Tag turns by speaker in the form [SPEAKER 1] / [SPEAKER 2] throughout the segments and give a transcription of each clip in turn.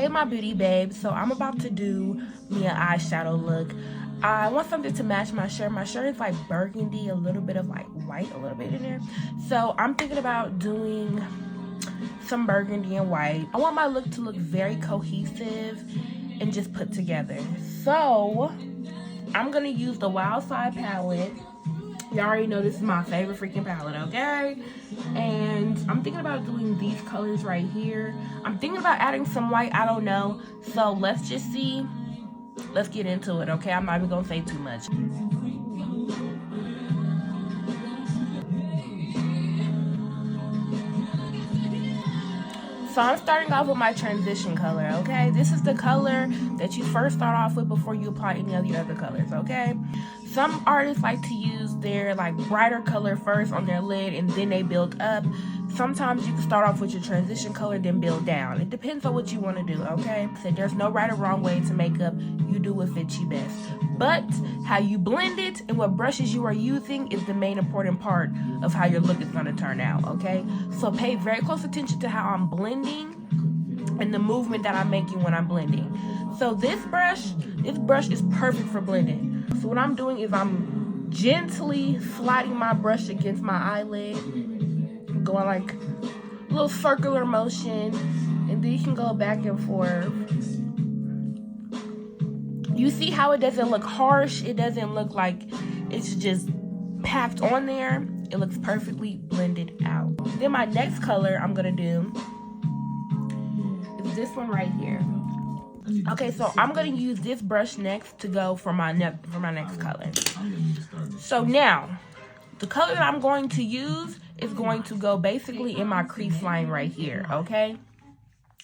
[SPEAKER 1] Hey my beauty babes, so I'm about to do me an eyeshadow look. I want something to match my shirt. My shirt is like burgundy, a little bit of like white, a little bit in there. So I'm thinking about doing some burgundy and white. I want my look to look very cohesive and just put together. So I'm gonna use the Wild Side palette. Y'all already know this is my favorite freaking palette, okay? And I'm thinking about doing these colors right here. I'm thinking about adding some white, I don't know. So let's just see. Let's get into it, okay? I'm not even gonna say too much. So I'm starting off with my transition color, okay? This is the color that you first start off with before you apply any of the other colors, okay? Some artists like to use their like brighter color first on their lid and then they build up. Sometimes you can start off with your transition color, then build down. It depends on what you want to do, okay? So there's no right or wrong way to make up. You do what fits you best. But how you blend it and what brushes you are using is the main important part of how your look is going to turn out, okay? So pay very close attention to how I'm blending and the movement that I'm making when I'm blending. So this brush is perfect for blending. So what I'm doing is I'm gently sliding my brush against my eyelid, going like a little circular motion, and then you can go back and forth. You see how it doesn't look harsh? It doesn't look like it's just packed on there. It looks perfectly blended out. Then my next color I'm gonna do is this one right here. Okay, so I'm gonna use this brush next to go for my next color. So now, the color that I'm going to use is going to go basically in my crease line right here, okay?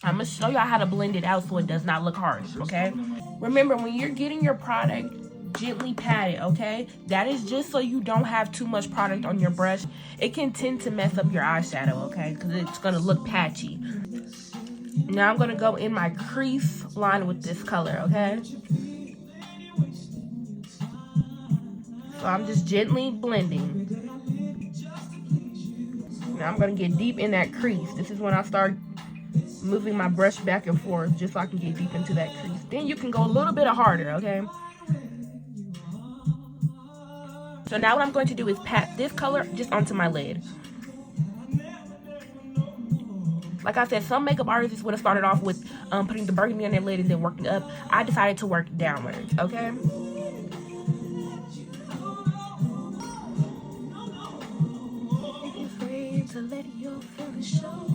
[SPEAKER 1] I'm gonna show y'all how to blend it out so it does not look harsh, okay? Remember, when you're getting your product, gently pat it, okay? That is just so you don't have too much product on your brush. It can tend to mess up your eyeshadow, okay? Because it's gonna look patchy. Now I'm gonna go in my crease line with this color, okay? So I'm just gently blending. Now I'm gonna get deep in that crease. This is when I start moving my brush back and forth just so I can get deep into that crease. Then you can go a little bit harder, okay? So now what I'm going to do is pat this color just onto my lid. Like I said, some makeup artists would have started off with putting the burgundy on their lid and then working up. I decided to work downwards, okay? To let your feelings show.